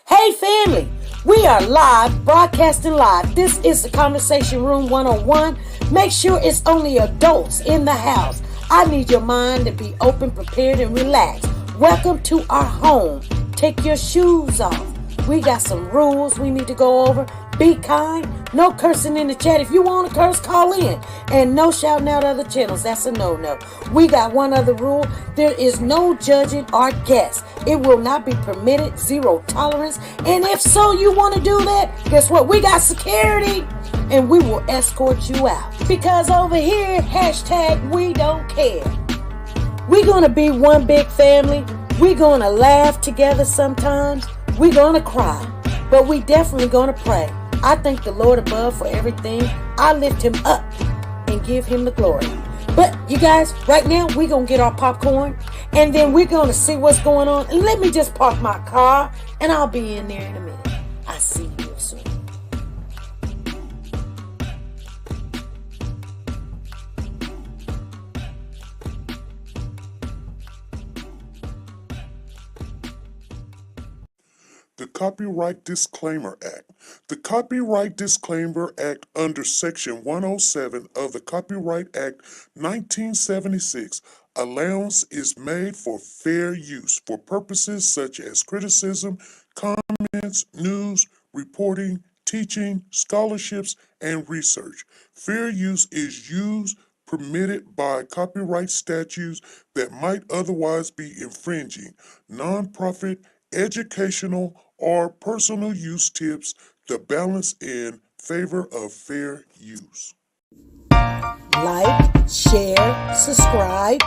Hey family, we are live, broadcasting live. This is the Conversation Room 101. Make sure it's only adults in the house. I need your mind to be open, prepared, and relaxed. Welcome to our home. Take your shoes off. We got some rules we need to go over. Be kind. No cursing in the chat. If you want to curse, call in. And no shouting out other channels. That's a no-no. We got one other rule. There is no judging our guests. It will not be permitted. Zero tolerance. And if so, you want to do that, guess what? We got security. And we will escort you out. Because over here, hashtag we don't care. We're going to be one big family. We're going to laugh together sometimes. We're going to cry. But we definitely going to pray. I thank the Lord above for everything. I lift him up and give him the glory. But you guys, right now, we're going to get our popcorn. And then we're going to see what's going on. And let me just park my car. And I'll be in there in a minute. I'll see you soon. The Copyright Disclaimer Act. The Copyright Disclaimer Act under Section 107 of the Copyright Act 1976, allowance is made for fair use for purposes such as criticism, comments, news, reporting, teaching, scholarships, and research. Fair use is used permitted by copyright statutes that might otherwise be infringing. Nonprofit, educational, or personal use tips the balance in favor of fair use. Like, share, subscribe.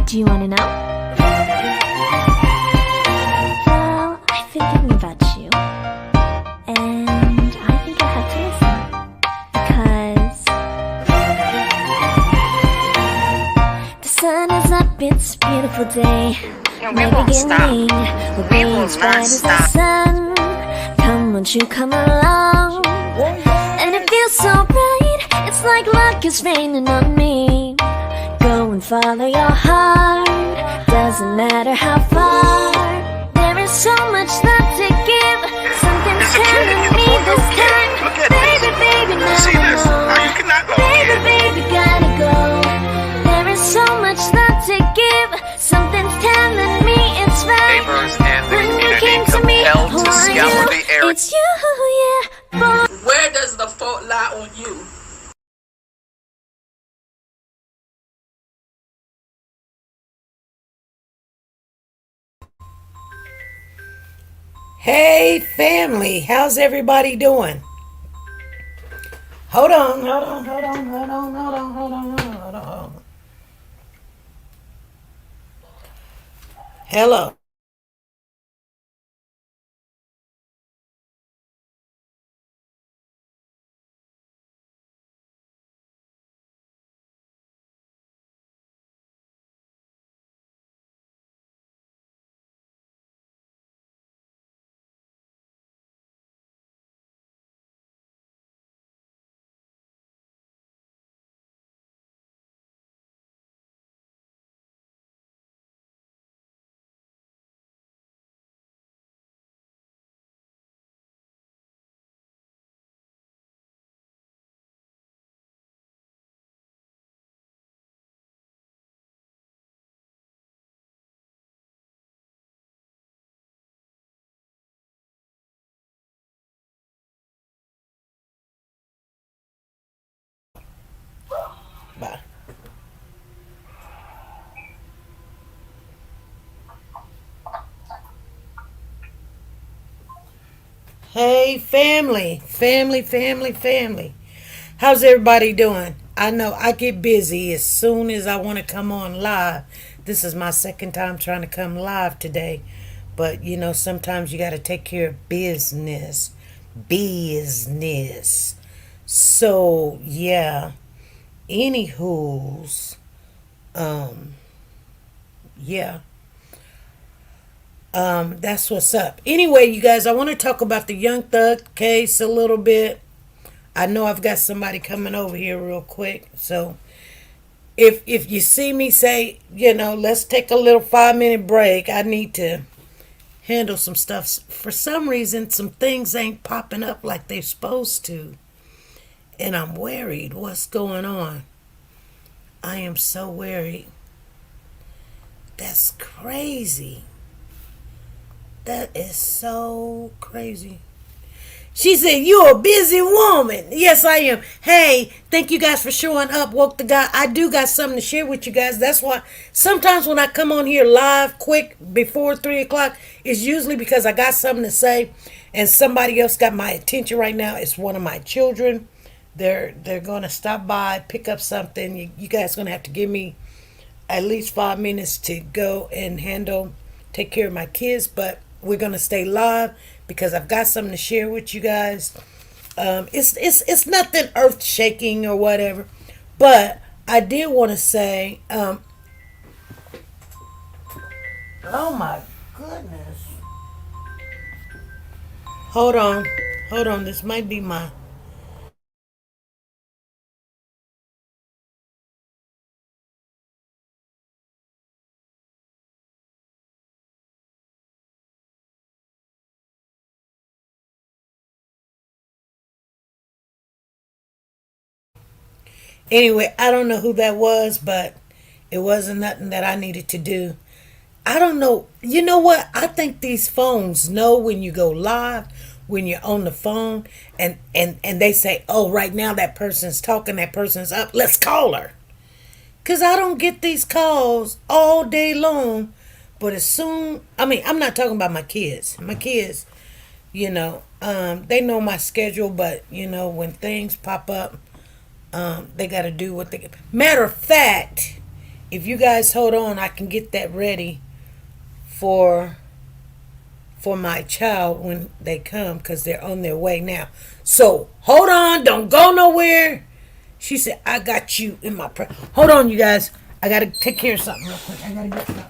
Do you want to know? Well, I've been thinking about you. And I think I have to listen. Because the sun is up, it's a beautiful day. We won't stop. We'll We be will as bright not as the stop. sun. Come, won't you come along? And it feels so bright, it's like luck is raining on me. Go and follow your heart, doesn't matter how far. There is so much love to give. Something's telling me this time. Look at Baby, this. baby, now See this? I know. Now you cannot go Baby, again. baby, gotta go. There is so much love to give. Something's telling me it's right. Neighbors and the When you community came to me, compelled to who are scour you? the area. It's you, yeah, boy. Where does the fault lie on you? Hey family, how's everybody doing? Hold on. Hello. Bye. Hey family. How's everybody doing? I know I get busy as soon as I want to come on live. This is my second time trying to come live today. But you know, sometimes you got to take care of business. So, yeah. Anywho's, yeah. That's what's up. Anyway, you guys, I want to talk about the Young Thug case a little bit. I know I've got somebody coming over here real quick. So if you see me say, let's take a little 5-minute break, I need to handle some stuff. For some reason, some things ain't popping up like they're supposed to. And I'm worried. What's going on? I am so worried. That's crazy. That is so crazy. She said, "You're a busy woman." Yes, I am. Hey, thank you guys for showing up. Woke the guy. I do got something to share with you guys. That's why sometimes when I come on here live quick before 3 o'clock, it's usually because I got something to say and somebody else got my attention right now. It's one of my children. They're going to stop by, pick up something. You guys going to have to give me at least 5 minutes to go and take care of my kids. But we're going to stay live because I've got something to share with you guys. It's nothing earth shaking or whatever, but I did want to say, oh my goodness. Hold on. This might be my. Anyway, I don't know who that was, but it wasn't nothing that I needed to do. I don't know. You know what? I think these phones know when you go live, when you're on the phone, and they say, "Oh, right now that person's talking, that person's up. Let's call her." Cause I don't get these calls all day long, but I'm not talking about my kids. My kids, they know my schedule, but when things pop up, they got to do what they. Matter of fact, if you guys hold on, I can get that ready for my child when they come because they're on their way now. So hold on, don't go nowhere. She said, "I got you in my Hold on, you guys. I got to take care of something real quick. I got to get something.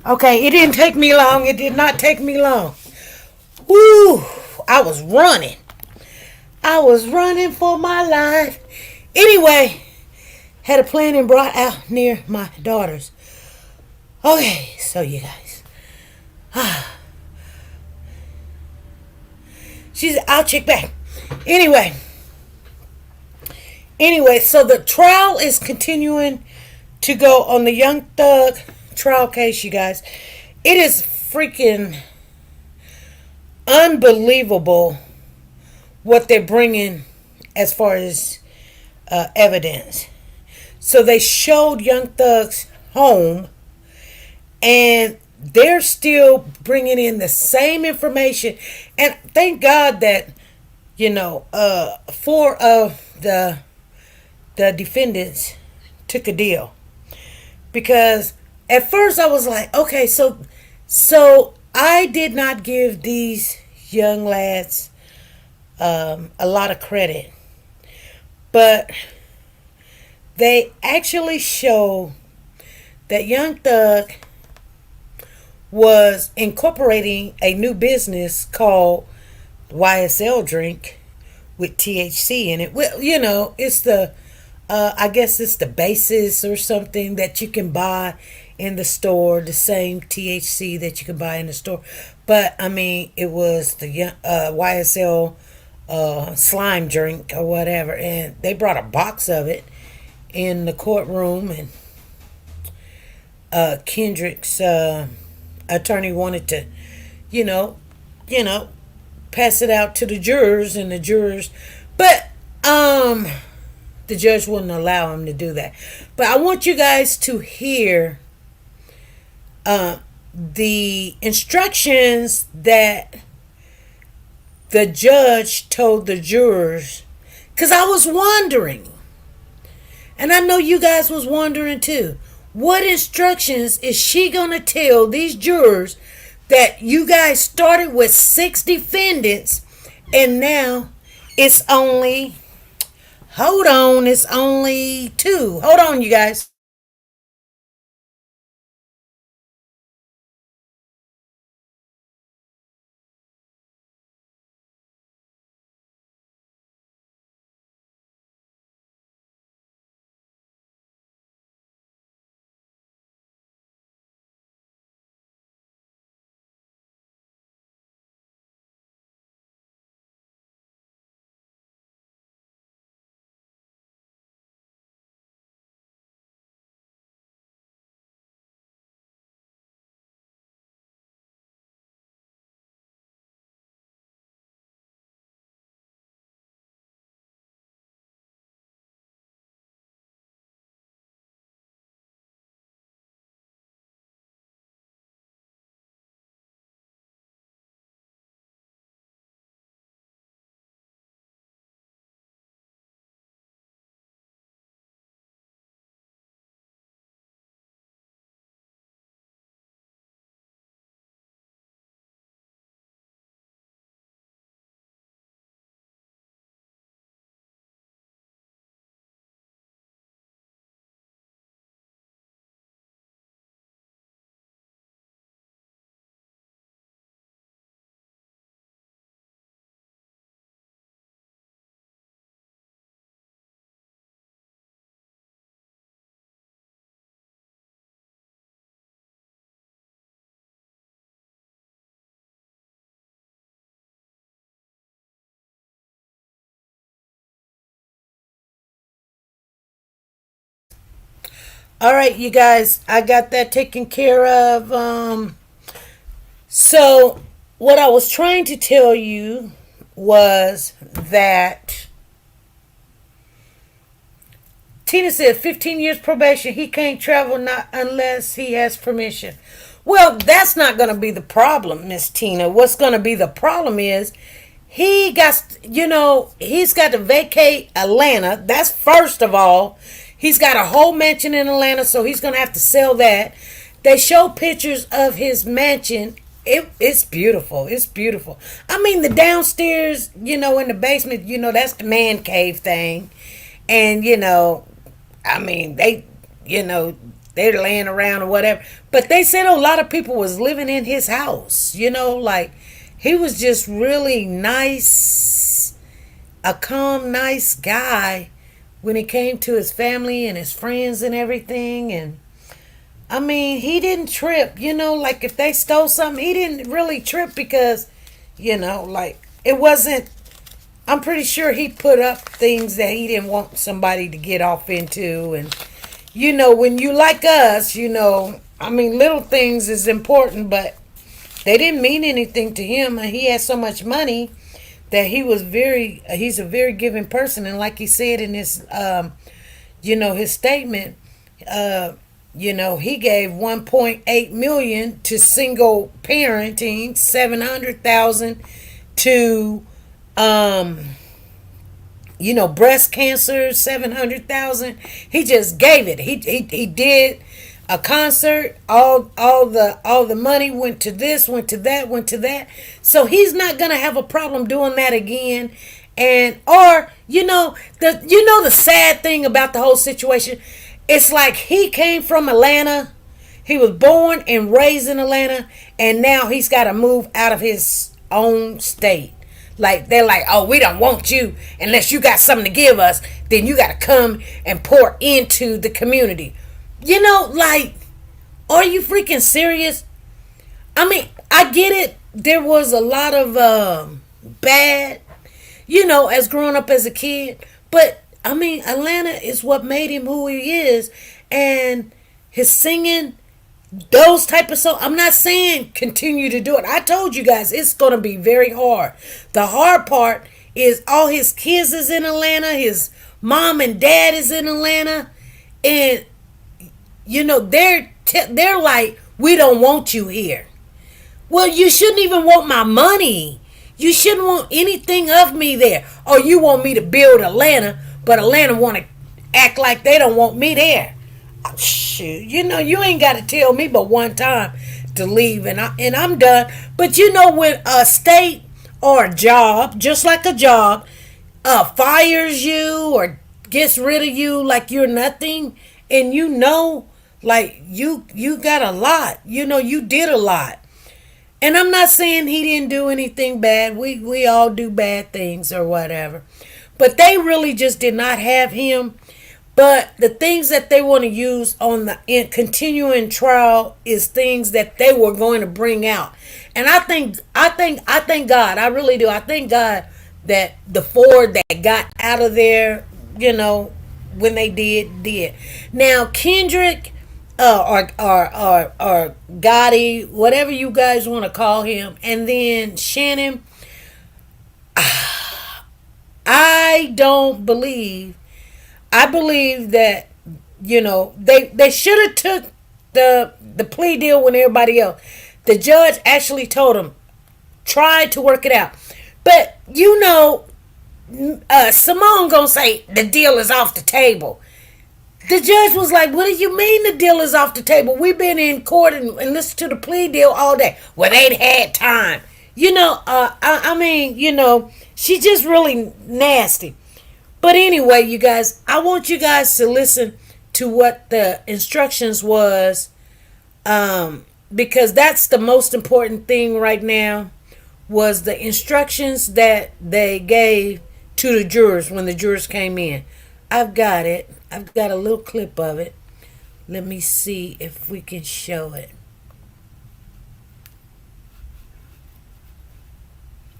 Okay, it didn't take me long. It did not take me long. Woo! I was running. I was running for my life. Anyway, had a plan and brought out near my daughters. Okay, so you guys. She said, I'll check back. Anyway, so the trial is continuing to go on the Young Thug trial case, you guys. It is freaking unbelievable what they're bringing as far as evidence. So they showed Young Thug's home, and they're still bringing in the same information. And thank God that, four of the defendants took a deal. Because at first I was like, okay, so I did not give these young lads a lot of credit. But they actually show that Young Thug was incorporating a new business called YSL drink with THC in it. Well, it's the I guess it's the basis or something that you can buy in the store, the same THC that you can buy in the store. But I mean, it was the YSL slime drink or whatever, and they brought a box of it in the courtroom, and Kendrick's attorney wanted to, you know, pass it out to the jurors, and the jurors, but the judge wouldn't allow him to do that. But I want you guys to hear the instructions that the judge told the jurors, because I was wondering, and I know you guys was wondering too, what instructions is she going to tell these jurors that you guys started with 6 defendants and now it's only, it's only 2. Hold on, you guys. All right, you guys, I got that taken care of. So what I was trying to tell you was that Tina said 15 years probation. He can't travel not unless he has permission. Well, that's not going to be the problem, Miss Tina. What's going to be the problem is he's got to vacate Atlanta. That's first of all. He's got a whole mansion in Atlanta, so he's going to have to sell that. They show pictures of his mansion. It's beautiful. It's beautiful. I mean, the downstairs, in the basement, that's the man cave thing. And, I mean, they're laying around or whatever. But they said a lot of people was living in his house. Like he was just really nice, a calm, nice guy when it came to his family and his friends and everything. And I mean, he didn't trip, like if they stole something, he didn't really trip because, like it wasn't. I'm pretty sure he put up things that he didn't want somebody to get off into. And, when you like us, I mean, little things is important, but they didn't mean anything to him. And he had so much money that he's a very giving person. And like he said in his, his statement, he gave 1.8 million to single parenting, 700,000 to, breast cancer, 700,000. He just gave it. He did a concert. All the money went to this, went to that, went to that. So he's not gonna have a problem doing that again. And or the sad thing about the whole situation, it's like he came from Atlanta. He was born and raised in Atlanta, and now he's got to move out of his own state. Like they're like, oh, we don't want you unless you got something to give us. Then you got to come and pour into the community. Like, are you freaking serious? I mean, I get it. There was a lot of bad, as growing up as a kid. But I mean, Atlanta is what made him who he is, and his singing, those type of songs. I'm not saying continue to do it. I told you guys it's gonna be very hard. The hard part is all his kids is in Atlanta. His mom and dad is in Atlanta, and they're like, we don't want you here. Well, you shouldn't even want my money. You shouldn't want anything of me there. Or you want me to build Atlanta, but Atlanta want to act like they don't want me there. Shoot, you ain't got to tell me but one time to leave, and I'm done. But when a state or a job, just like a job, fires you or gets rid of you like you're nothing, and like you got a lot, you did a lot. And I'm not saying he didn't do anything bad. We all do bad things or whatever. But they really just did not have him. But the things that they want to use on the continuing trial is things that they were going to bring out. And I thank God. I really do. I thank God that the four that got out of there, when they did. Now Kendrick, or Gotti, whatever you guys want to call him, and then Shannon, I don't believe. I believe that they should have took the plea deal when everybody else. The judge actually told them try to work it out, but Simone gonna say the deal is off the table. The judge was like, what do you mean the deal is off the table? We've been in court and listened to the plea deal all day. Well, they'd had time. I mean, she's just really nasty. But anyway, you guys, I want you guys to listen to what the instructions was, because that's the most important thing right now, was the instructions that they gave to the jurors when the jurors came in. I've got it. I've got a little clip of it. Let me see if we can show it.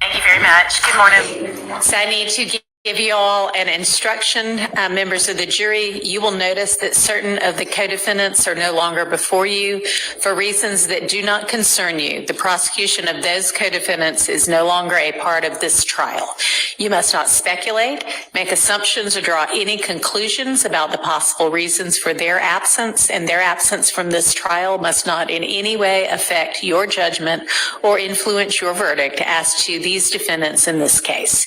Thank you very much. Good morning. So I need to give you all an instruction, members of the jury. You will notice that certain of the co-defendants are no longer before you for reasons that do not concern you. The prosecution of those co-defendants is no longer a part of this trial. You must not speculate, make assumptions, or draw any conclusions about the possible reasons for their absence, and their absence from this trial must not in any way affect your judgment or influence your verdict as to these defendants in this case.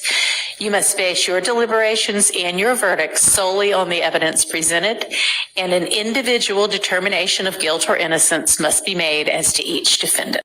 You must base your deliberations and your verdict solely on the evidence presented, and an individual determination of guilt or innocence must be made as to each defendant.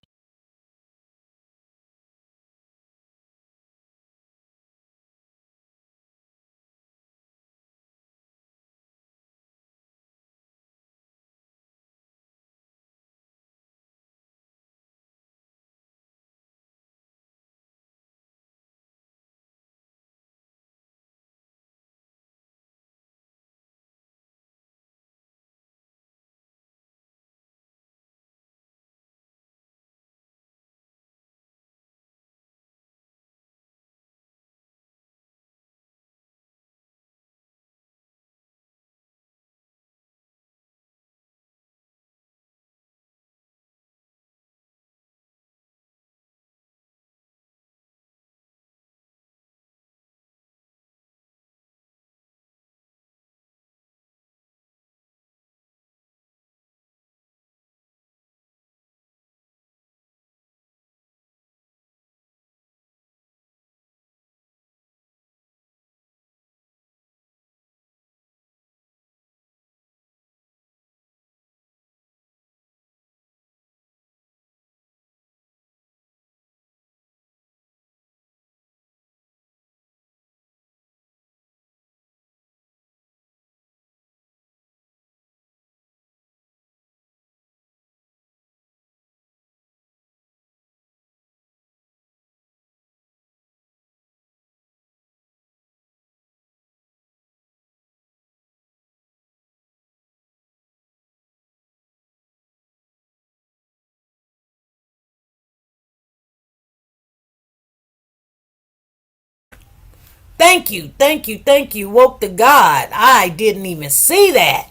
Thank you, thank you, thank you. Woke to God. I didn't even see that.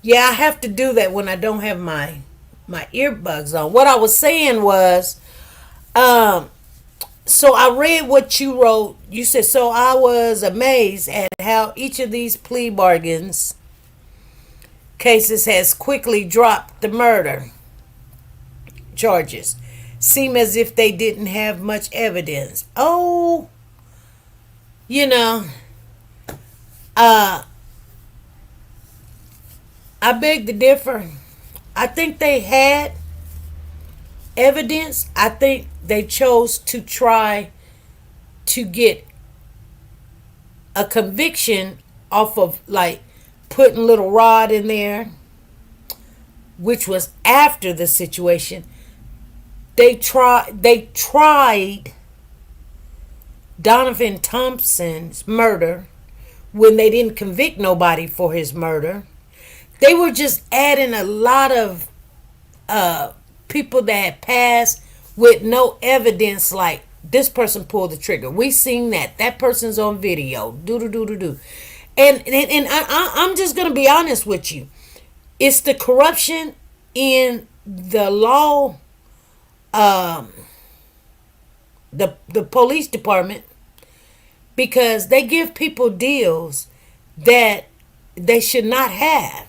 Yeah, I have to do that when I don't have my earbuds on. What I was saying was, so I read what you wrote. You said, so I was amazed at how each of these plea bargains cases has quickly dropped the murder charges. Seem as if they didn't have much evidence. Oh, you know, I beg to differ. I think they had evidence. I think they chose to try to get a conviction off of like putting little Rod in there, which was after the situation. They tried Donovan Thompson's murder when they didn't convict nobody for his murder. They were just adding a lot of people that had passed with no evidence, like this person pulled the trigger. We seen that person's on video. Do. And I'm just gonna be honest with you. It's the corruption in the law, the police department, because they give people deals that they should not have.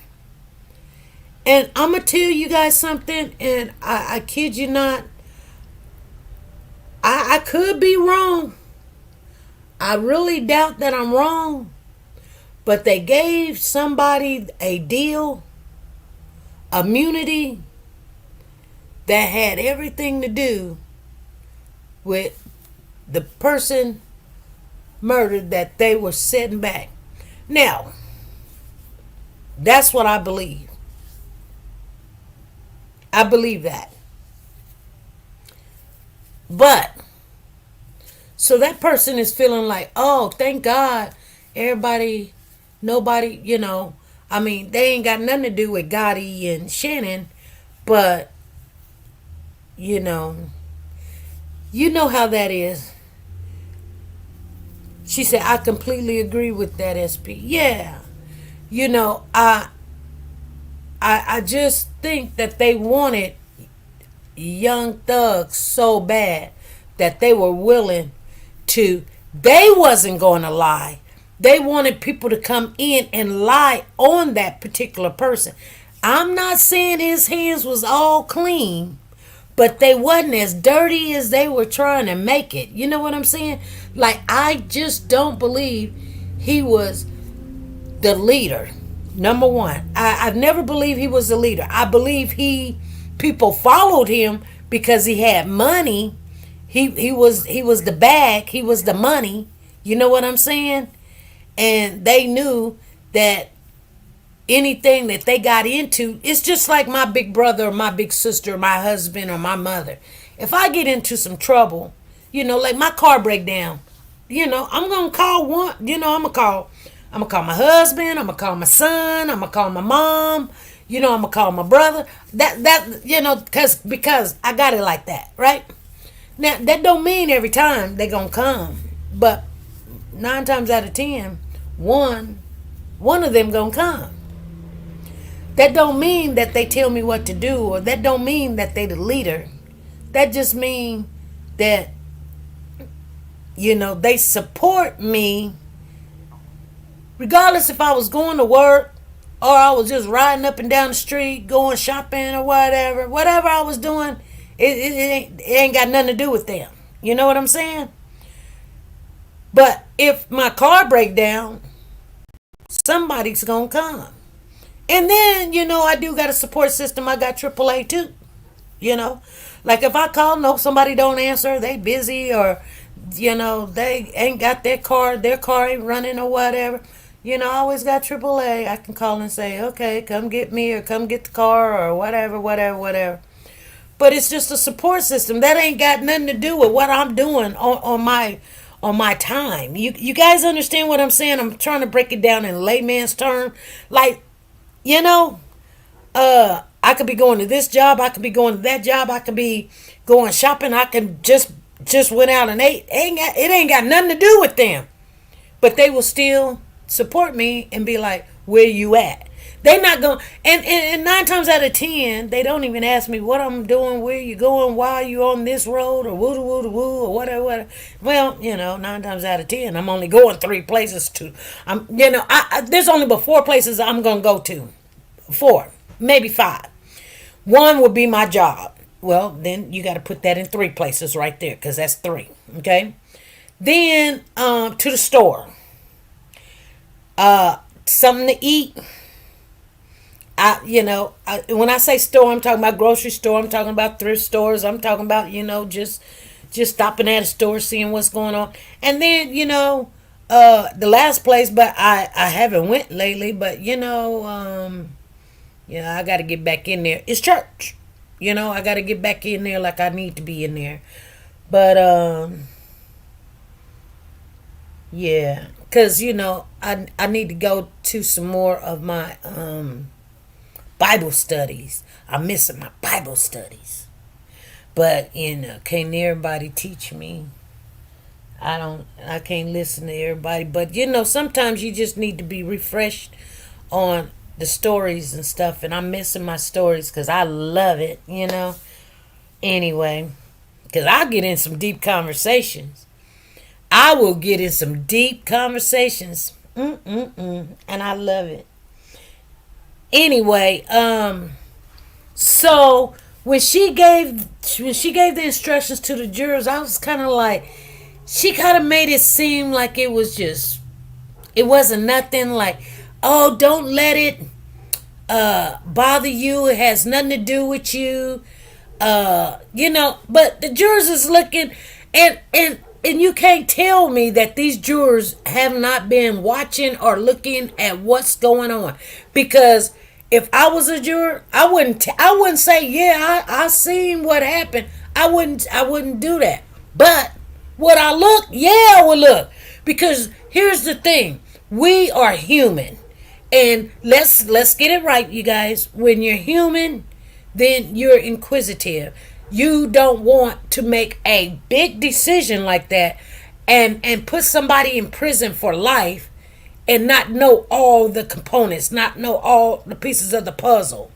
And I'm gonna tell you guys something, and I kid you not, I could be wrong. I really doubt that I'm wrong. But they gave somebody a deal, immunity, that had everything to do with the person murdered that they were setting back. Now, that's what I believe. I believe that. But, so that person is feeling like, oh, thank God, nobody, I mean, they ain't got nothing to do with Gotti and Shannon, but, you know how that is. She said, I completely agree with that, SP. Yeah. I just think that they wanted young thugs so bad that they were willing to, they wasn't going to lie. They wanted people to come in and lie on that particular person. I'm not saying his hands was all clean, but they wasn't as dirty as they were trying to make it. You know what I'm saying? Like, I just don't believe he was the leader. Number one, I've never believed he was the leader. I believe people followed him because he had money. He was the bag. He was the money. You know what I'm saying? And they knew that anything that they got into, it's just like my big brother or my big sister or my husband or my mother. If I get into some trouble, like my car break down, I'm going to call one, I'm going to call my husband, I'm going to call my son, I'm going to call my mom, I'm going to call my brother. Because I got it like that, right? Now, that don't mean every time they going to come, but 9 times out of 10, one of them going to come. That don't mean that they tell me what to do, or that don't mean that they the leader. That just mean that, they support me regardless if I was going to work or I was just riding up and down the street, going shopping or whatever. Whatever I was doing, it ain't got nothing to do with them. You know what I'm saying? But if my car break down, somebody's going to come. And then, I do got a support system. I got AAA too. Like if I call, no, somebody don't answer, they busy, or, they ain't got their car ain't running or whatever. I always got AAA. I can call and say, okay, come get me or come get the car or whatever. But it's just a support system. That ain't got nothing to do with what I'm doing on my time. You guys understand what I'm saying? I'm trying to break it down in layman's term. Like, I could be going to this job, I could be going to that job, I could be going shopping, I can just went out and ate. It ain't got nothing to do with them. but they will still support me and be like, where you at? They not going, and 9 times out of 10, they don't even ask me what I'm doing, where you going, why are you on this road, or woo woo woo, or whatever. Well, 9 times out of 10, I'm only going 3 places to. There's only but 4 places I'm gonna go to, 4, maybe 5. One would be my job. Well, then you got to put that in 3 places right there, because that's 3. Okay. Then to the store, something to eat. When I say store, I'm talking about grocery store. I'm talking about thrift stores. I'm talking about just stopping at a store, seeing what's going on. And then the last place, but I haven't went lately. But I got to get back in there. It's church. I got to get back in there like I need to be in there. But yeah, because I need to go to some more of my Bible studies. I'm missing my Bible studies. But can't everybody teach me? I can't listen to everybody. But sometimes you just need to be refreshed on the stories and stuff. And I'm missing my stories because I love it, Anyway, because I'll get in some deep conversations. I will get in some deep conversations. And I love it. Anyway, so when she gave the instructions to the jurors, I was kind of like, she kind of made it seem like it wasn't nothing, like, oh, don't let it bother you. It has nothing to do with you. But the jurors is looking, and you can't tell me that these jurors have not been watching or looking at what's going on. Because if I was a juror, I wouldn't say, yeah, I seen what happened. I wouldn't do that. But would I look? Yeah, I would look. Because here's the thing. We are human. And let's get it right, you guys. When you're human, then you're inquisitive. You don't want to make a big decision like that and put somebody in prison for life and not know all the components, not know all the pieces of the puzzle.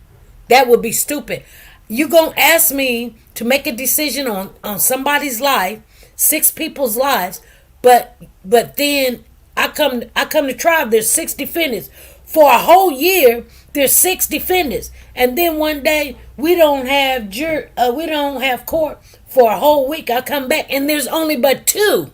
That would be stupid. You gonna ask me to make a decision on somebody's life, 6 people's lives, but then I come to trial. There's 6 defendants. For a whole year, there's 6 defendants, and then one day we don't have court for a whole week. I come back and there's only but 2.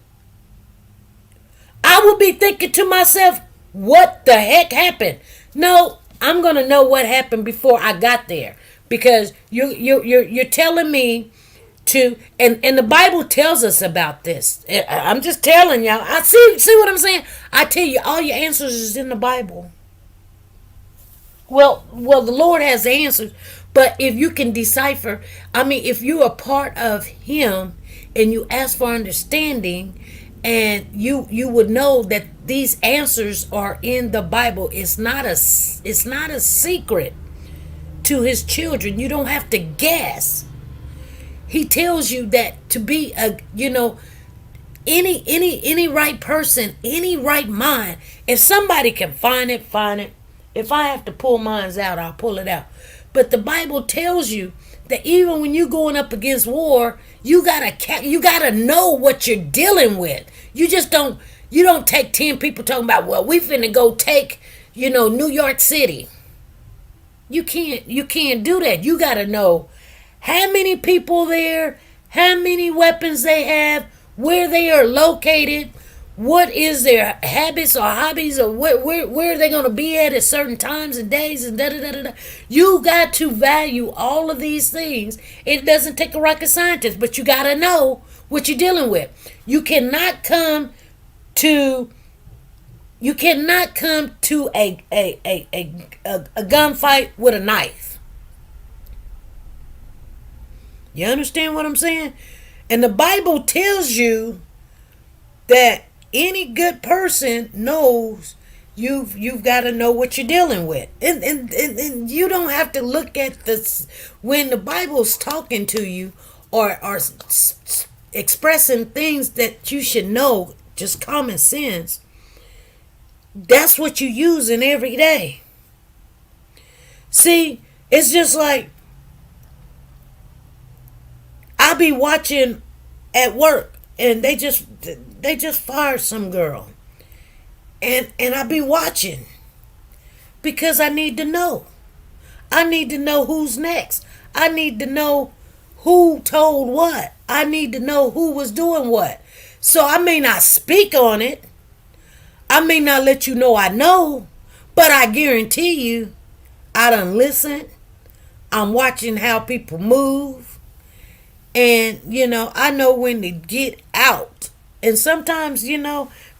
I would be thinking to myself, what the heck happened? No, I'm gonna know what happened before I got there, because you're telling me to, and the Bible tells us about this. I'm just telling y'all. I see what I'm saying. I tell you, all your answers is in the Bible. Well, the Lord has the answers, but if you can decipher, if you're a part of Him and you ask for understanding, and you would know that these answers are in the Bible. It's not a secret to His children. You don't have to guess. He tells you that to be any right person, any right mind. If somebody can find it, find it. If I have to pull mine out, I'll pull it out. But the Bible tells you that even when you're going up against war, you gotta know what you're dealing with. You don't take 10 people talking about, well, we finna go take, New York City. You can't do that. You gotta know how many people there, how many weapons they have, where they are located, what is their habits or hobbies, or where are they going to be at certain times and days, and da-da-da-da-da. You got to value all of these things. It doesn't take a rocket scientist, but you got to know what you're dealing with. You cannot come to a gunfight with a knife. You understand what I'm saying? And the Bible tells you that any good person knows you've got to know what you're dealing with. And you don't have to look at this when the Bible's talking to you or expressing things that you should know, just common sense. that's what you using every day. See, it's just like I be watching at work, and they just fired some girl, and I be watching because I need to know. I need to know who's next. I need to know who told what. I need to know who was doing what. So I may not speak on it. I may not let you know I know, but I guarantee you, I done listened. I'm watching how people move. And, I know when to get out. And sometimes,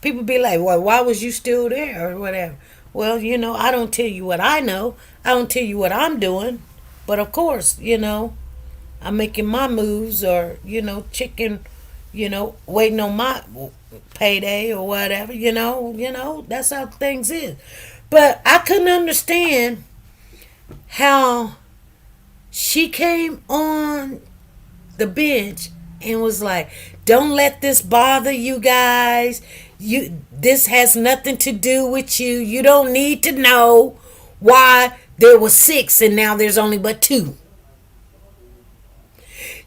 people be like, well, why was you still there or whatever? Well, I don't tell you what I know. I don't tell you what I'm doing. But of course, I'm making my moves or, chicken, waiting on my payday or whatever, that's how things is. But I couldn't understand how she came on the bench and was like, don't let this bother you guys. This has nothing to do with you. You don't need to know why there was 6 and now there's only but 2.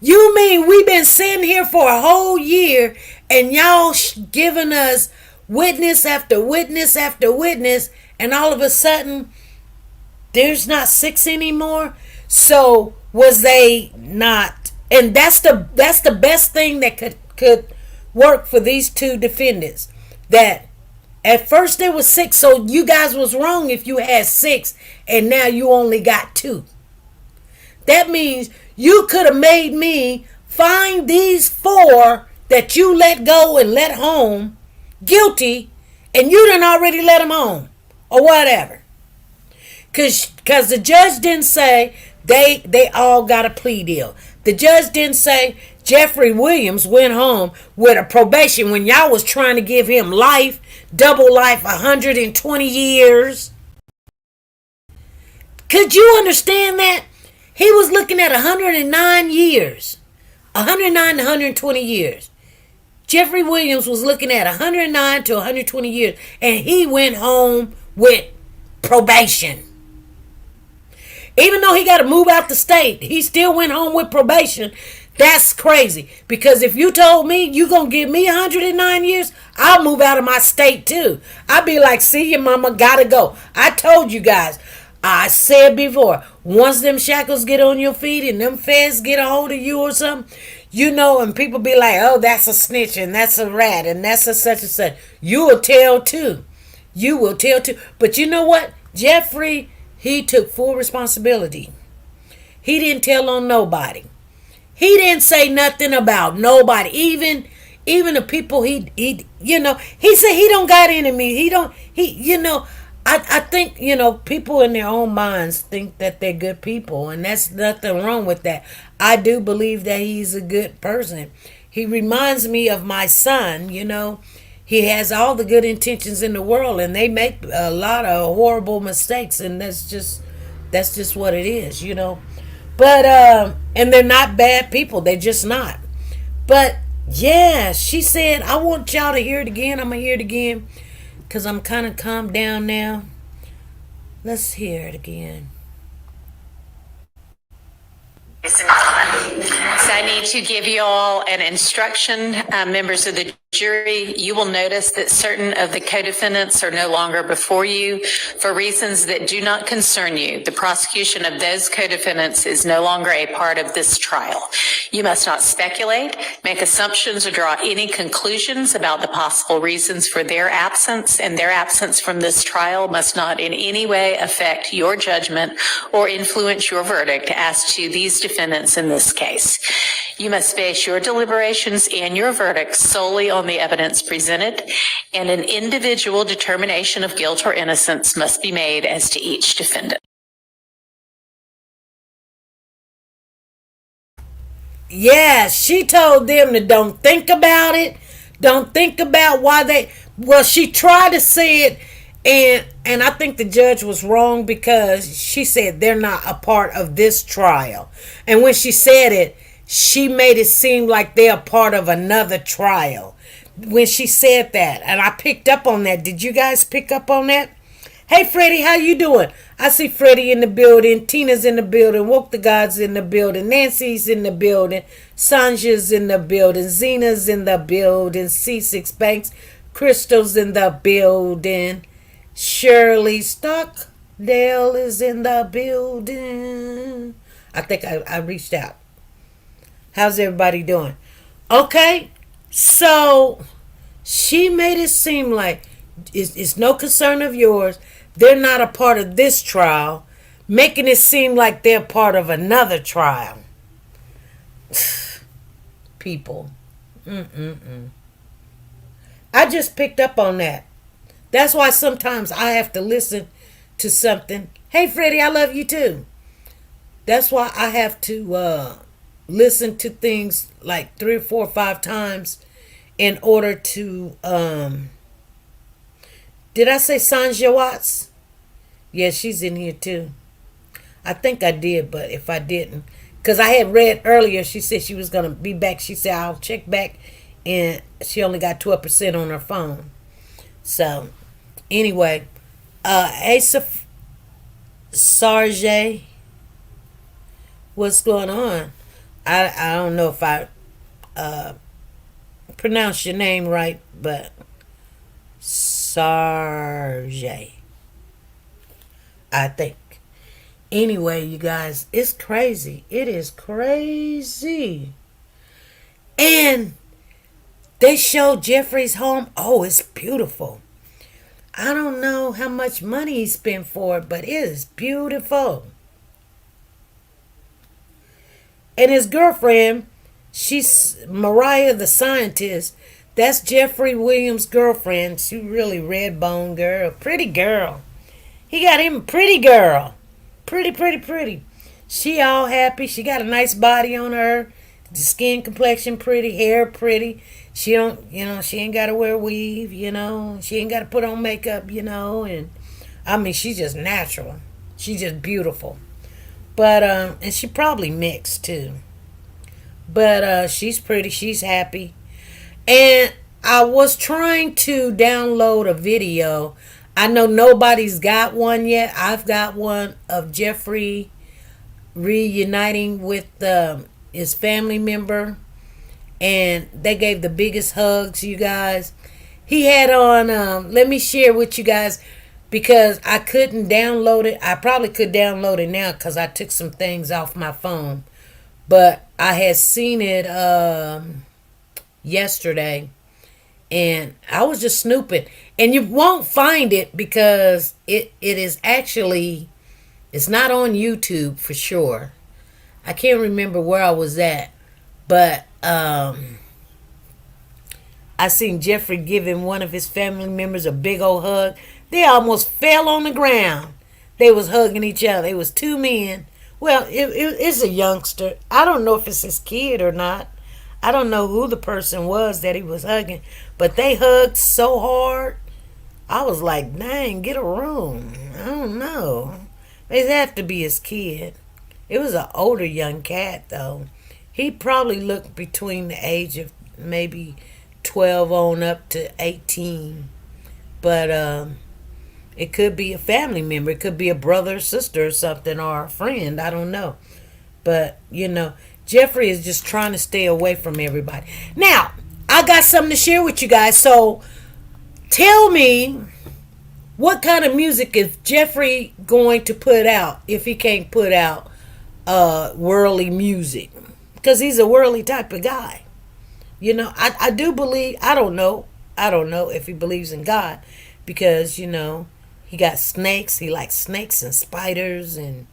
You mean we've been sitting here for a whole year and y'all giving us witness after witness after witness, and all of a sudden there's not 6 anymore? So was they not? And that's the best thing that could work for these 2 defendants. That at first there was 6, so you guys was wrong if you had 6 and now you only got 2. That means you could have made me find these 4 that you let go and let home guilty, and you done already let them home or whatever. Cause the judge didn't say they all got a plea deal. The judge didn't say Jeffrey Williams went home with a probation when y'all was trying to give him life, double life, 120 years. Could you understand that? He was looking at 109 years. 109 to 120 years. Jeffrey Williams was looking at 109 to 120 years. And he went home with probation. Even though he got to move out the state, he still went home with probation. That's crazy. Because if you told me you going to give me 109 years, I'll move out of my state too. I'd be like, see your mama, gotta go. I told you guys. I said before, once them shackles get on your feet and them feds get a hold of you or something, and people be like, oh, that's a snitch and that's a rat and that's a such and such. You will tell too. You will tell too. But you know what? Jeffrey, he took full responsibility. He didn't tell on nobody. He didn't say nothing about nobody. Even the people he said he don't got enemies. I think, people in their own minds think that they're good people, and that's nothing wrong with that. I do believe that he's a good person. He reminds me of my son, He has all the good intentions in the world, and they make a lot of horrible mistakes, and that's just what it is, But, and they're not bad people. They're just not. But, yeah, she said, I want y'all to hear it again. I'm going to hear it again. Because I'm kind of calmed down now. Let's hear it again. So I need to give you all an instruction, members of the jury. You will notice that certain of the co-defendants are no longer before you for reasons that do not concern you. The prosecution of those co-defendants is no longer a part of this trial. You must not speculate, make assumptions, or draw any conclusions about the possible reasons for their absence, and their absence from this trial must not in any way affect your judgment or influence your verdict as to these defendants in this case. You must base your deliberations and your verdict solely on the evidence presented, and an individual determination of guilt or innocence must be made as to each defendant. Yeah, she told them to don't think about it. Don't think about why she tried to say it, and I think the judge was wrong because she said they're not a part of this trial. And when she said it, she made it seem like they're a part of another trial. when she said that, and I picked up on that. Did you guys pick up on that? Hey, Freddie, how you doing? I see Freddie in the building. Tina's in the building. Woke the Gods in the building. Nancy's in the building. Sanja's in the building. Zena's in the building. C6 Banks. Crystal's in the building. Shirley Stockdale is in the building. I think I reached out. How's everybody doing? Okay, so she made it seem like it's no concern of yours. They're not a part of this trial, making it seem like they're part of another trial. People. I just picked up on that. That's why sometimes I have to listen to something. Hey, Freddie, I love you too. That's why I have to listen to things like 3 or 4 or 5 times in order to did I say Sanja Watts? Yeah, she's in here too. I think I did, but if I didn't, because I had read earlier, she said she was gonna be back. She said I'll check back, and she only got 12% on her phone. So anyway, Asa Sarge, what's going on? I don't know if I pronounced your name right, but Sarge, I think. Anyway, you guys, it's crazy. It is crazy. And they showed Jeffrey's home. Oh, it's beautiful. I don't know how much money he spent for it, but it is beautiful. And his girlfriend, she's Mariah the scientist. That's Jeffrey Williams' girlfriend. She really red bone girl. Pretty girl. He got him a pretty girl. Pretty. She all happy. She got a nice body on her. The skin complexion pretty. Hair pretty. She don't, she ain't got to wear a weave, She ain't got to put on makeup, And I mean, she's just natural. She's just beautiful. But, and she probably mixed too. But she's pretty. She's happy. And I was trying to download a video. I know nobody's got one yet. I've got one of Jeffrey reuniting with his family member. And they gave the biggest hugs, you guys. He had on, let me share with you guys, because I couldn't download it. I probably could download it now because I took some things off my phone. But I had seen it yesterday, and I was just snooping. And you won't find it because it is actually, it's not on YouTube for sure. I can't remember where I was at, but I seen Jeffrey giving one of his family members a big old hug. They almost fell on the ground. They was hugging each other. It was 2 men. Well, it's a youngster. I don't know if it's his kid or not. I don't know who the person was that he was hugging, but they hugged so hard. I was like, dang, get a room. I don't know. They have to be his kid. It was an older young cat, though. He probably looked between the age of maybe 12 on up to 18. But it could be a family member. It could be a brother or sister or something, or a friend. I don't know. But, Jeffrey is just trying to stay away from everybody. Now, I got something to share with you guys. So, tell me, what kind of music is Jeffrey going to put out if he can't put out worldly music? Because he's a worldly type of guy. I do believe, I don't know if he believes in God, because, he got snakes. He likes snakes and spiders, and,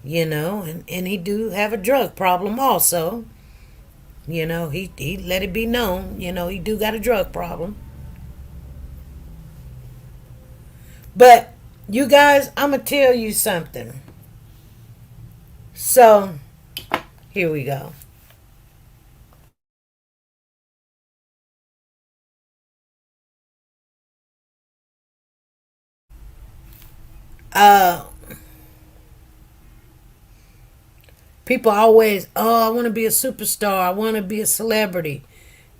and he do have a drug problem also. He let it be known, he do got a drug problem. But, you guys, I'm going to tell you something. So, here we go. People always, I want to be a superstar. I want to be a celebrity.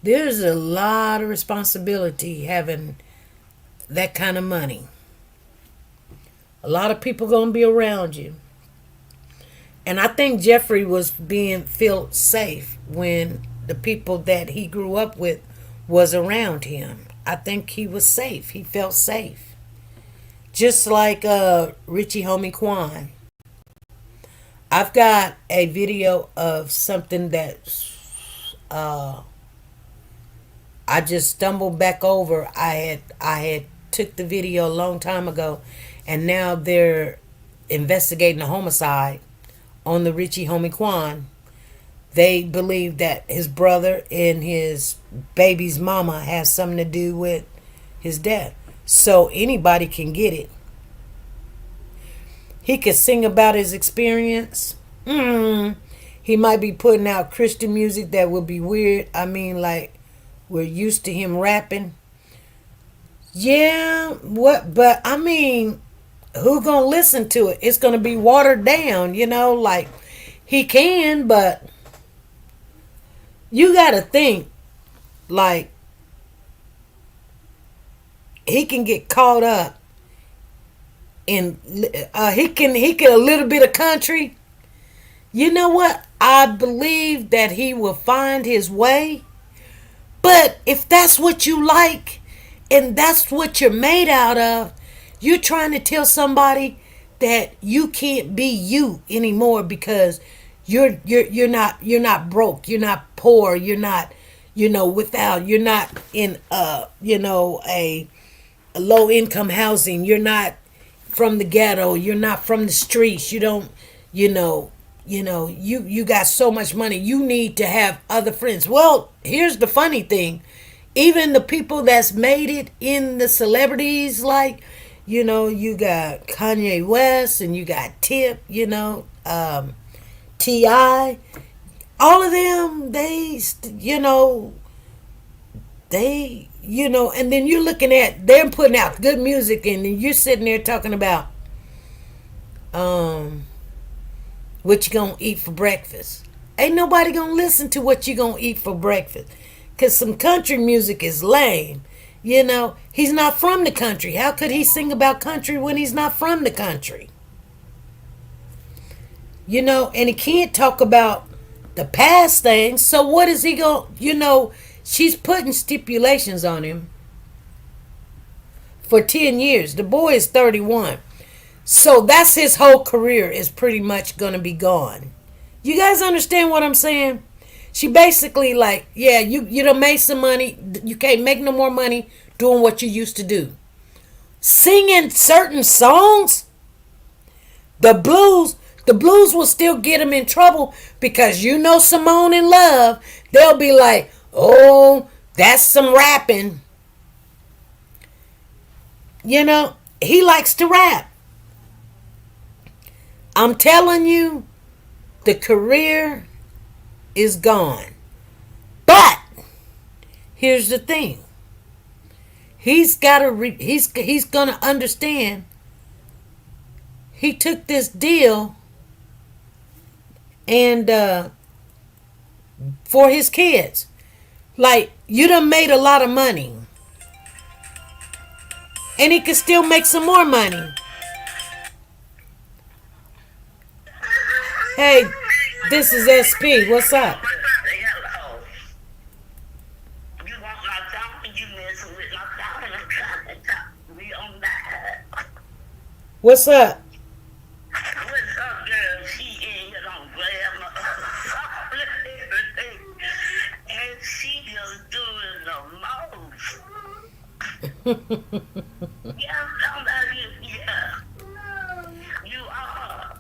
There's a lot of responsibility having that kind of money. A lot of people gonna be around you. And I think Jeffrey was felt safe when the people that he grew up with was around him. I think he was safe. He felt safe. Just like Richie Homie Quan. I've got a video of something that I just stumbled back over. I had took the video a long time ago, and now they're investigating a homicide on the Richie Homie Quan. They believe that his brother and his baby's mama has something to do with his death. So anybody can get it. He could sing about his experience. He might be putting out Christian music that would be weird. I mean, like, we're used to him rapping. Yeah, what? But I mean, who gonna listen to it? It's gonna be watered down, like he can, but you gotta think, like, he can get caught up in he can a little bit of country. You know what? I believe that he will find his way. But if that's what you like and that's what you're made out of, you're trying to tell somebody that you can't be you anymore because you're not broke, you're not poor, you're not without, you're not in a low income housing, you're not from the ghetto, you're not from the streets, you don't you got so much money, you need to have other friends. Well, here's the funny thing. Even the people that's made it in the celebrities, like, you got Kanye West and you got Tip, T.I., all of them, and then you're looking at them putting out good music, and then you're sitting there talking about what you gonna eat for breakfast. Ain't nobody gonna listen to what you gonna eat for breakfast, because some country music is lame. He's not from the country. How could he sing about country when he's not from the country? And he can't talk about the past things. So what is he going, she's putting stipulations on him for 10 years. The boy is 31. So that's his whole career is pretty much going to be gone. You guys understand what I'm saying? She basically like, yeah, you done made some money. You can't make no more money doing what you used to do. Singing certain songs, the blues will still get him in trouble because Simone and Love, they'll be like, oh, that's some rapping. He likes to rap. I'm telling you, the career is gone. But here's the thing. He's gonna understand. He took this deal and for his kids. Like, you done made a lot of money. And he can still make some more money. Hey, this is SP. What's up? Hello. You want my phone? You messing with my phone? I'm trying to talk. We on that. What's up? What's up, girl? She in here on grab my phone and everything. And she just doing the most. Yeah, I'm talking about you. Yeah. You are.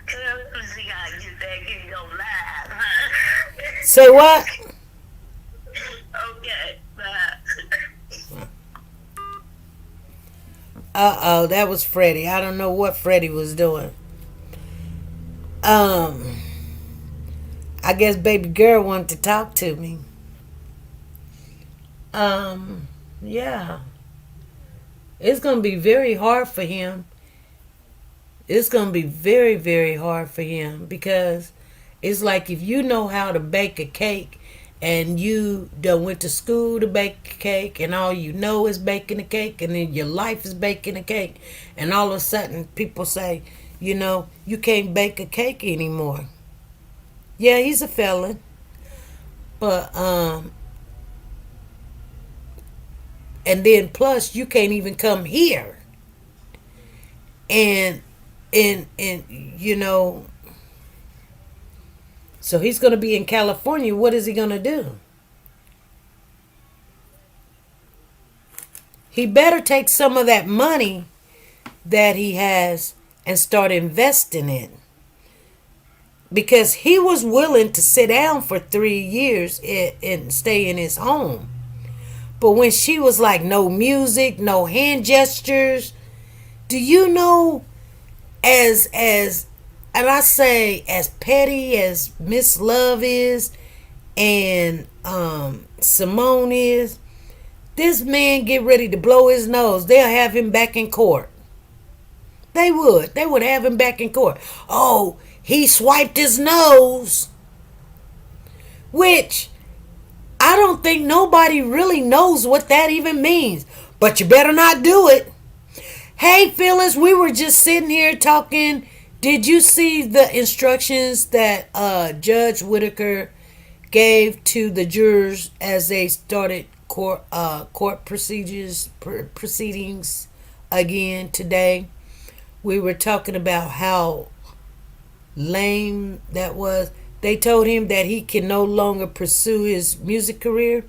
Girl, let me see how I get back in your life. Say what? Okay, bye. Uh-oh, that was Freddie. I don't know what Freddie was doing. I guess baby girl wanted to talk to me. Yeah. It's going to be very hard for him. It's going to be very, very hard for him because it's like if you know how to bake a cake and you done went to school to bake a cake, and all you know is baking a cake, and then your life is baking a cake, and all of a sudden people say, you can't bake a cake anymore. Yeah, he's a felon, but and then plus you can't even come here, and so he's gonna be in California. What is he gonna do? He better take some of that money that he has and start investing it, because he was willing to sit down for 3 years and stay in his home. But when she was like, no music, no hand gestures, do you know, and I say, as petty as Miss Love is and Simone is, this man get ready to blow his nose, they'll have him back in court. They would have him back in court. Oh, he swiped his nose, which I don't think nobody really knows what that even means. But you better not do it. Hey, Phyllis, we were just sitting here talking. Did you see the instructions that Judge Whitaker gave to the jurors as they started court proceedings again today? We were talking about how lame that was. They told him that he can no longer pursue his music career.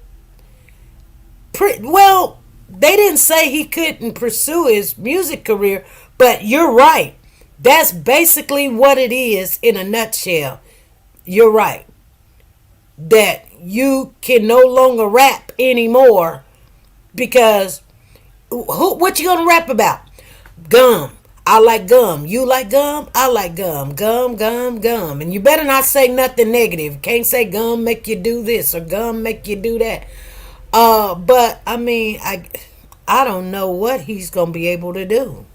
Well, they didn't say he couldn't pursue his music career, but you're right. That's basically what it is in a nutshell. You're right. That you can no longer rap anymore because what you gonna rap about? Gum. I like gum. You like gum? I like gum. Gum, gum, gum. And you better not say nothing negative. Can't say gum make you do this or gum make you do that. But I mean, I don't know what he's gonna be able to do.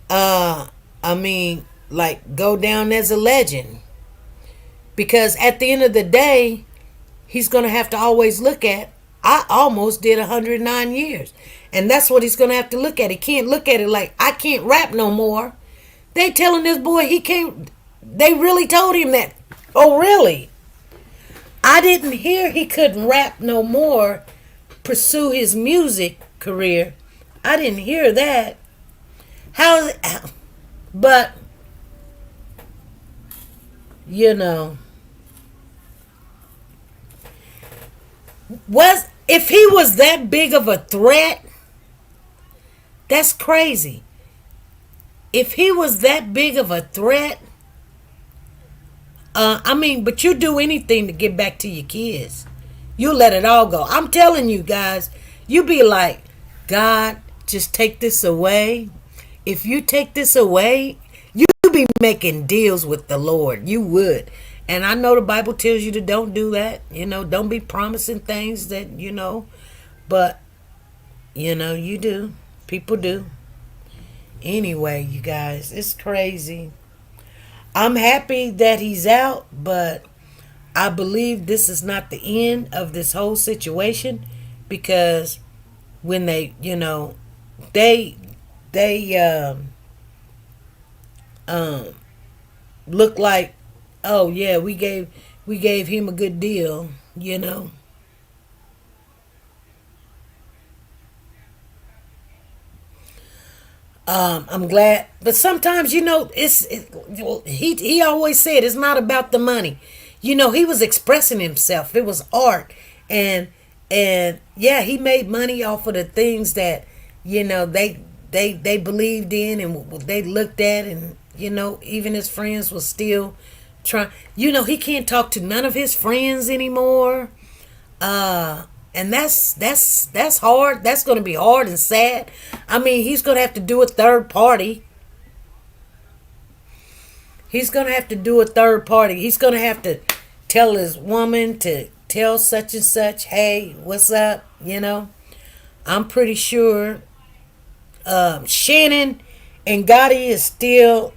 I mean, like, go down as a legend. Because at the end of the day, he's gonna have to always look at, I almost did 109 years. And that's what he's going to have to look at. He can't look at it like, I can't rap no more. They telling this boy he can't. They really told him that. Oh, really? I didn't hear he couldn't rap no more, pursue his music career. I didn't hear that. But, if he was that big of a threat, that's crazy. If he was that big of a threat, but you do anything to get back to your kids. You let it all go. I'm telling you guys, you be like, God, just take this away. If you take this away, you be making deals with the Lord. You would. And I know the Bible tells you to don't do that. Don't be promising things that, but, you do. People do. Anyway, you guys, it's crazy. I'm happy that he's out, but I believe this is not the end of this whole situation, because when they look like, oh yeah, we gave him a good deal, I'm glad, but sometimes he always said it's not about the money. He was expressing himself. It was art, and yeah, he made money off of the things that they believed in and they looked at, and even his friends was still trying. He can't talk to none of his friends anymore. And that's hard. That's going to be hard and sad. I mean, he's going to have to do a third party. He's going to have to do a third party. He's going to have to tell his woman to tell such and such, hey, what's up? I'm pretty sure Shannon and Gotti is still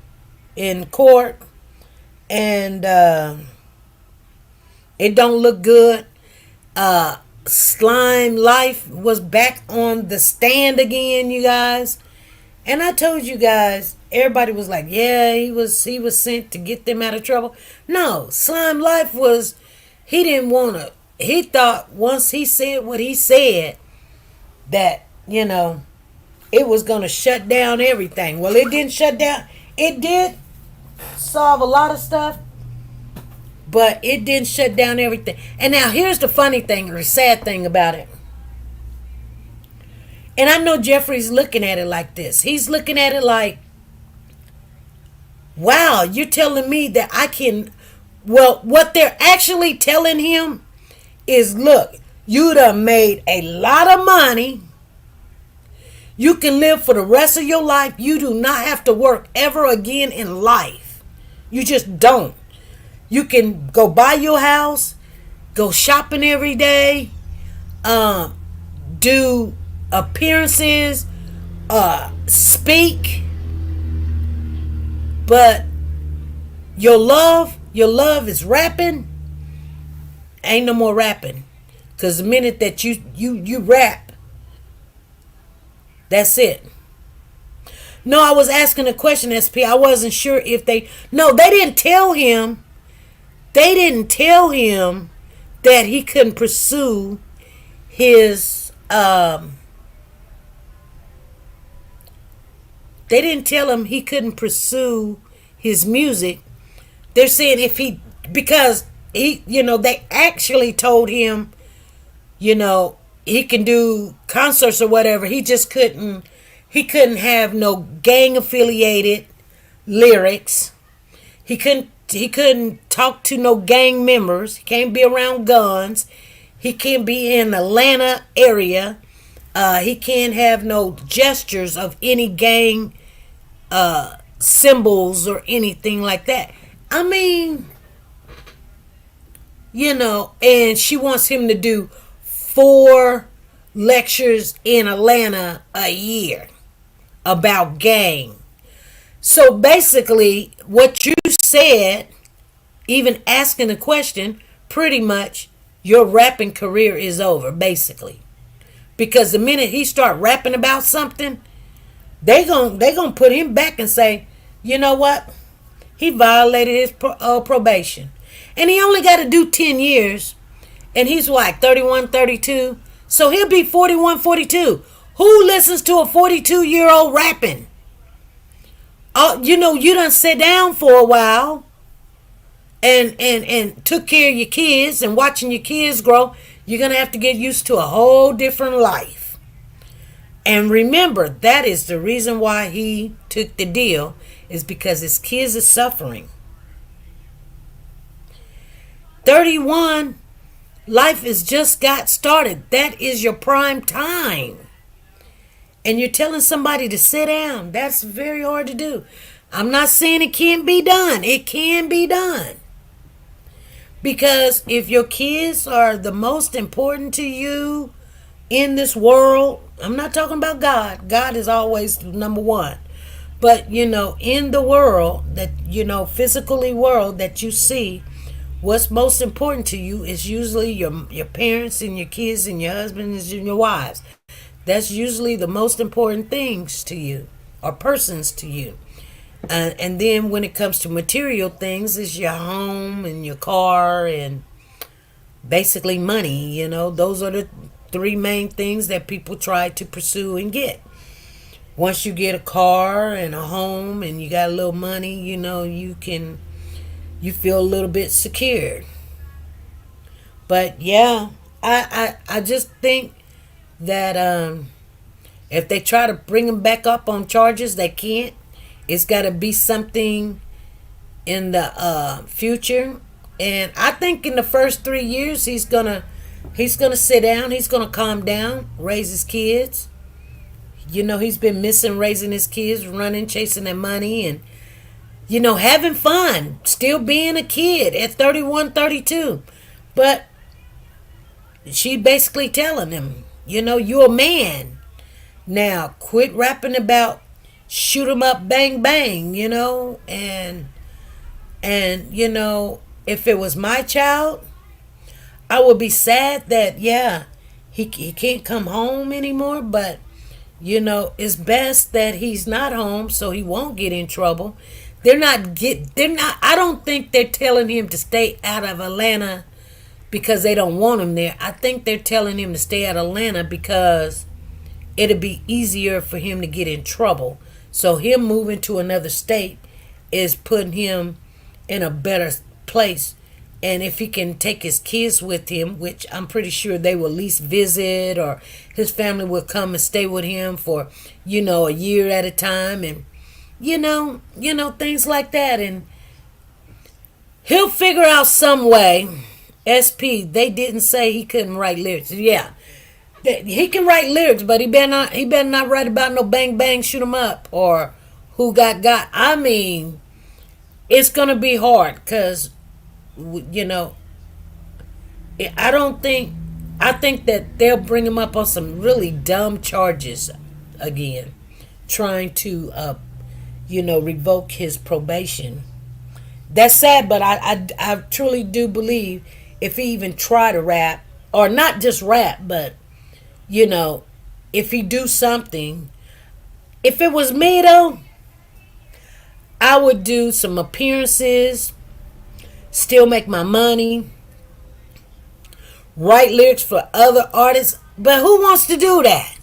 in court. And It don't look good. Slime Life was back on the stand again, you guys. And I told you guys, everybody was like, yeah, he was sent to get them out of trouble. No, Slime Life was, he didn't want to, he thought once he said what he said, that, it was going to shut down everything. Well, it didn't shut down. It did solve a lot of stuff, but it didn't shut down everything. And now here's the funny thing, or the sad thing about it. And I know Jeffrey's looking at it like this. He's looking at it like, wow, you're telling me that I can... Well, what they're actually telling him is, look, you done made a lot of money. You can live for the rest of your life. You do not have to work ever again in life. You just don't. You can go buy your house, go shopping every day, do appearances, speak, but your love is rapping. Ain't no more rapping, because the minute that you rap, that's it. No, I was asking a question, SP. I wasn't sure if they didn't tell him. They didn't tell him that he couldn't pursue his they didn't tell him he couldn't pursue his music. They're saying because they actually told him, he can do concerts or whatever. He just couldn't have no gang affiliated lyrics. He couldn't talk to no gang members. He can't be around guns. He can't be in Atlanta area. He can't have no gestures of any gang symbols or anything like that. I mean, and she wants him to do 4 lectures in Atlanta a year about gang. So basically, what you said, even asking the question, pretty much your rapping career is over, basically. Because the minute he start rapping about something, they gonna put him back and say, you know what? He violated his probation. And he only got to do 10 years. And he's like 31, 32. So he'll be 41, 42. Who listens to a 42-year-old rapping? You done sit down for a while and took care of your kids and watching your kids grow. You're going to have to get used to a whole different life. And remember, that is the reason why he took the deal, is because his kids are suffering. 31, life has just got started. That is your prime time. And you're telling somebody to sit down. That's very hard to do. I'm not saying it can't be done. It can be done. Because if your kids are the most important to you in this world, I'm not talking about God. God is always number one. But, in the world, that, physically world that you see, what's most important to you is usually your parents and your kids and your husbands and your wives. That's usually the most important things to you, or persons to you. And then when it comes to material things, is your home and your car and basically money. Those are the 3 main things that people try to pursue and get. Once you get a car and a home and you got a little money, you feel a little bit secured. But yeah, I just think that if they try to bring him back up on charges, they can't. It's got to be something in the future. And I think in the first 3 years, he's gonna sit down. He's gonna calm down, raise his kids. He's been missing raising his kids, running, chasing their money, and having fun, still being a kid at 31, 32. But she basically telling him, you're a man. Now, quit rapping about shoot 'em up, bang, bang, and if it was my child, I would be sad that, yeah, he can't come home anymore, but it's best that he's not home so he won't get in trouble. I don't think they're telling him to stay out of Atlanta because they don't want him there. I think they're telling him to stay out of Atlanta because it'll be easier for him to get in trouble. So him moving to another state is putting him in a better place. And if he can take his kids with him, which I'm pretty sure they will at least visit, or his family will come and stay with him for, a year at a time, and things like that. And he'll figure out some way. SP, they didn't say he couldn't write lyrics. Yeah, he can write lyrics, but he better not write about no bang bang shoot 'em up or who got. I mean, it's gonna be hard because I think that they'll bring him up on some really dumb charges again, trying to revoke his probation. That's sad, but I truly do believe if he even try to rap, or not just rap, but if he do something, if it was me though, I would do some appearances, still make my money, write lyrics for other artists. But who wants to do that?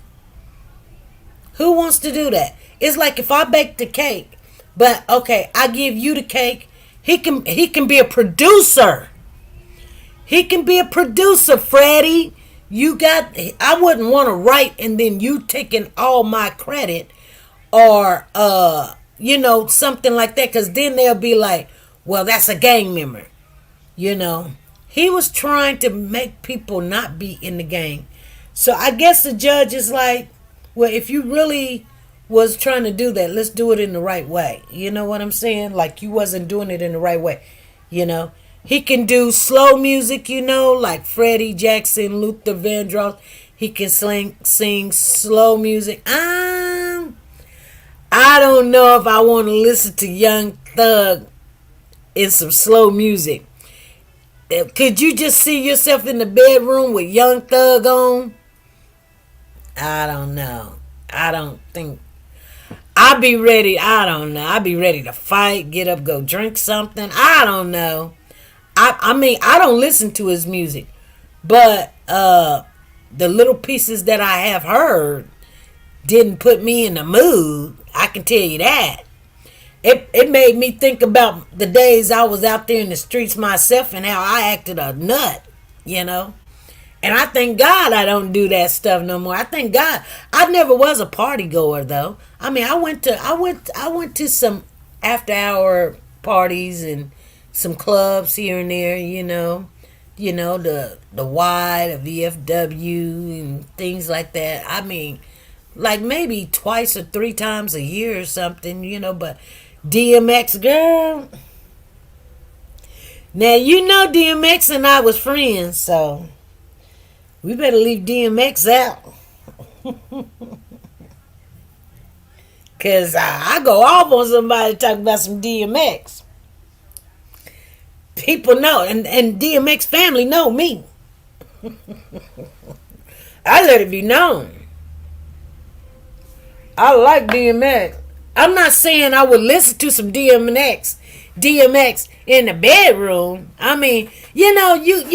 Who wants to do that? It's like if I bake the cake, but okay, I give you the cake. He can be a producer. He can be a producer, Freddie. I wouldn't want to write and then you taking all my credit, or something like that, because then they'll be like, well, that's a gang member. He was trying to make people not be in the gang. So I guess the judge is like, well, if you really was trying to do that, let's do it in the right way. You know what I'm saying? Like you wasn't doing it in the right way. He can do slow music, like Freddie Jackson, Luther Vandross. He can sing slow music. I don't know if I want to listen to Young Thug in some slow music. Could you just see yourself in the bedroom with Young Thug on? I don't know. I don't think. I'll be ready. I don't know. I'll be ready to fight, get up, go drink something. I don't know. I mean, I don't listen to his music, but the little pieces that I have heard didn't put me in the mood. I can tell you that. It made me think about the days I was out there in the streets myself and how I acted a nut, And I thank God I don't do that stuff no more. I thank God I never was a party goer though. I mean, I went to some after hour parties and some clubs here and there, the Y, the VFW and things like that. I mean, like maybe twice or three times a year or something, but DMX, girl. Now, DMX and I was friends, so we better leave DMX out. Because I go off on somebody talking about some DMX. People know, and DMX family know me. I let it be known. I like DMX. I'm not saying I would listen to some DMX in the bedroom. I mean, you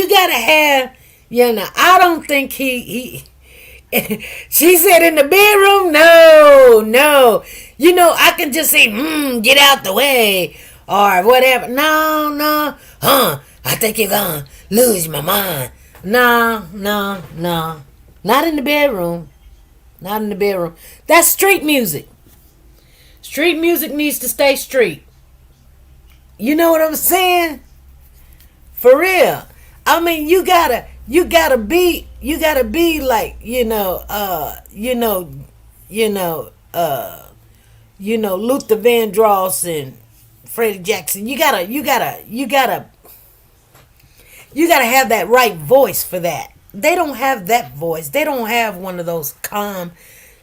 gotta have, I don't think he she said in the bedroom, no. I can just say, get out the way, or whatever. No, I think you're gonna lose my mind. No. Not in the bedroom. Not in the bedroom. That's street music. Street music needs to stay street. You know what I'm saying? For real. I mean, you gotta be like, Luther Vandross and Freddie Jackson. You gotta have that right voice for that. They don't have that voice. They don't have one of those calm,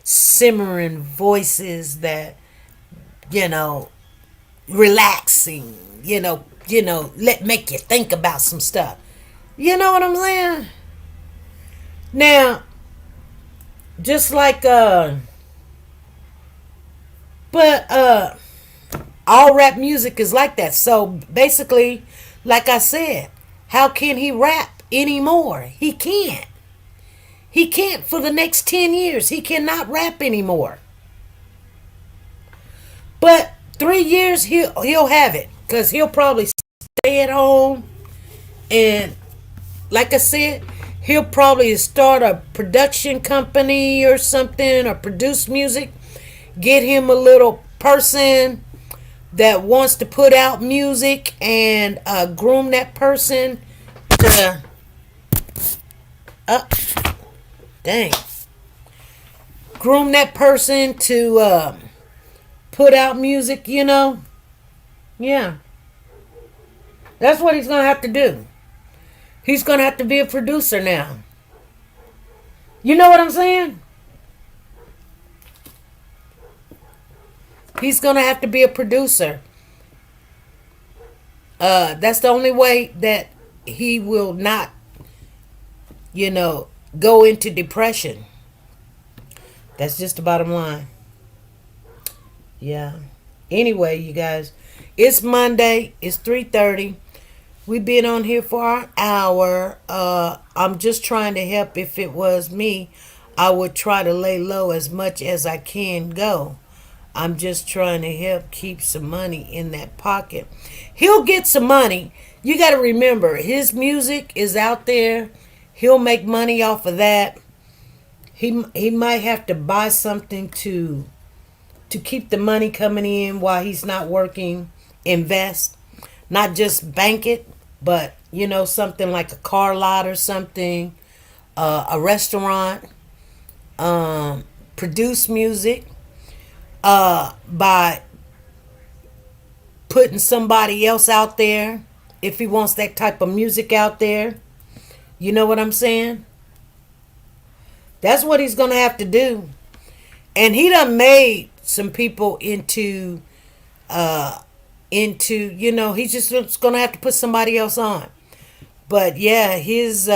simmering voices that, relaxing, make you think about some stuff. You know what I'm saying? Now, just like all rap music is like that. So basically, like I said, how can he rap anymore? He can't. He can't for the next 10 years. He cannot rap anymore. But 3 years he'll have it, because he'll probably stay at home, and like I said, he'll probably start a production company or something, or produce music. Get him a little person that wants to put out music, and groom that person to dang groom that person to put out music, yeah, that's what he's gonna have to do. He's gonna have to be a producer now. You know what I'm saying? He's gonna have to be a producer. That's the only way that he will not, go into depression. That's just the bottom line. Yeah. Anyway, you guys, it's Monday. It's 3:30. We've been on here for an hour. I'm just trying to help. If it was me, I would try to lay low as much as I can go. I'm just trying to help keep some money in that pocket. He'll get some money. You got to remember, his music is out there. He'll make money off of that. He might have to buy something to keep the money coming in while he's not working. Invest, not just bank it, but something like a car lot or something, a restaurant, produce music by putting somebody else out there, if he wants that type of music out there. You know what I'm saying? That's what he's gonna have to do. And he done made some people into he's just gonna have to put somebody else on. But yeah, his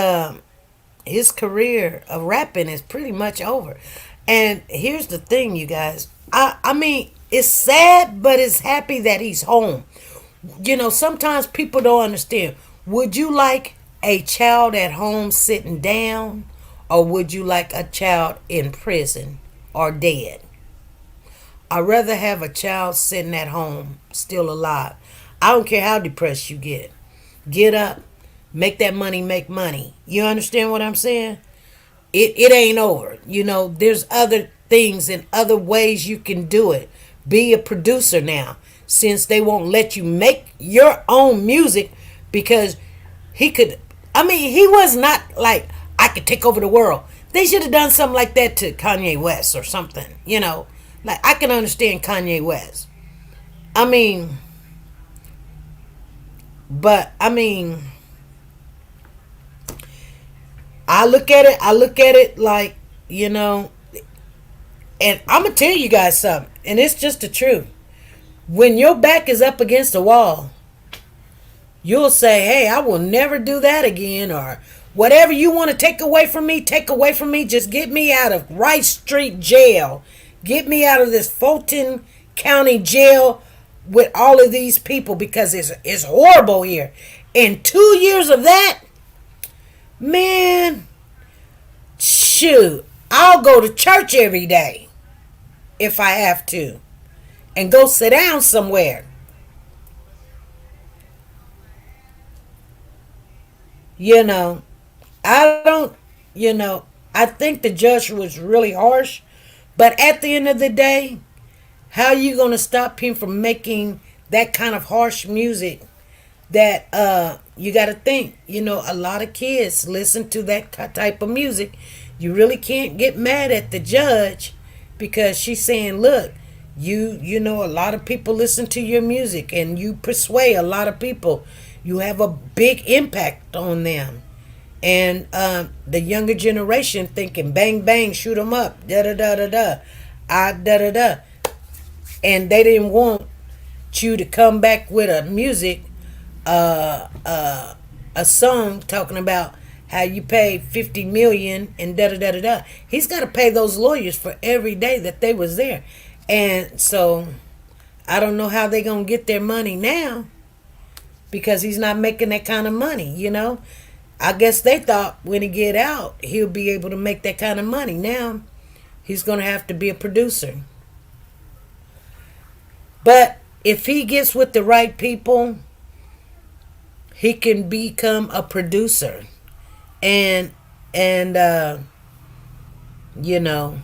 career of rapping is pretty much over. And here's the thing, you guys. I mean, it's sad, but it's happy that he's home. Sometimes people don't understand. Would you like a child at home sitting down, or would you like a child in prison or dead? I'd rather have a child sitting at home, still alive. I don't care how depressed you get. Get up, make that money make money. You understand what I'm saying? It ain't over. There's other things and other ways you can do it. Be a producer now, since they won't let you make your own music, because he was not like, I could take over the world. They should have done something like that to Kanye West or something, Like, I can understand Kanye West. I look at it like, and I'm going to tell you guys something, and it's just the truth. When your back is up against the wall, you'll say, hey, I will never do that again, or whatever you want to take away from me, take away from me. Just get me out of Rice Street Jail. Get me out of this Fulton County Jail with all of these people, because it's horrible here. In 2 years of that, man, shoot, I'll go to church every day if I have to, and go sit down somewhere. I don't, I think the judge was really harsh, but at the end of the day, how are you going to stop him from making that kind of harsh music that you got to think, a lot of kids listen to that type of music. You really can't get mad at the judge, because she's saying, look, you know, a lot of people listen to your music and you persuade a lot of people. You have a big impact on them. And the younger generation thinking, bang, bang, shoot them up, da-da-da-da-da, da-da-da. And they didn't want you to come back with a music a song talking about how you paid 50 million and da da da da da. He's got to pay those lawyers for every day that they was there. And so I don't know how they going to get their money now, because he's not making that kind of money, you know. I guess they thought when he get out, he'll be able to make that kind of money. Now he's going to have to be a producer. But if he gets with the right people, he can become a producer. And you know,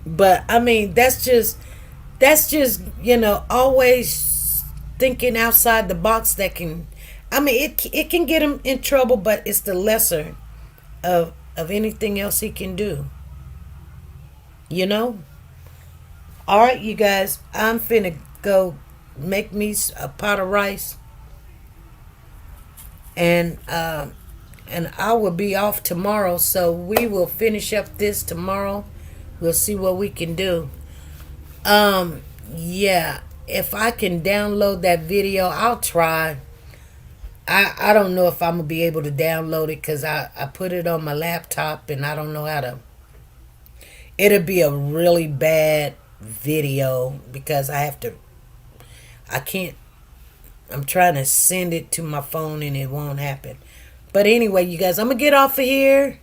but I mean, that's just you know, always thinking outside the box. That can, I mean, it can get him in trouble, but it's the lesser of anything else he can do, you know. All right, you guys, I'm finna go make me a pot of rice, and I will be off tomorrow, so we will finish up this tomorrow. We'll see what we can do. Yeah, if I can download that video, I'll try. I don't know if I'm gonna be able to download it, because I put it on my laptop and I don't know how to. It'll be a really bad video because I can't. I'm trying to send it to my phone and it won't happen. But anyway, you guys, I'm gonna get off of here.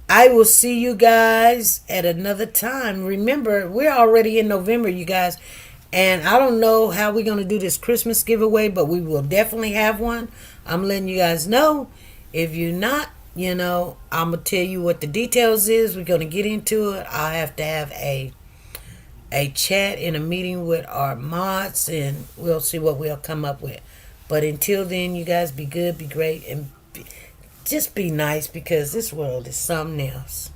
I will see you guys at another time. Remember, we're already in November, you guys. And I don't know how we're going to do this Christmas giveaway, but we will definitely have one. I'm letting you guys know. If you're not, you know, I'm going to tell you what the details is. We're going to get into it. I have to have a chat and a meeting with our mods, and we'll see what we'll come up with. But until then, you guys, be good, be great, and just be nice, because this world is something else.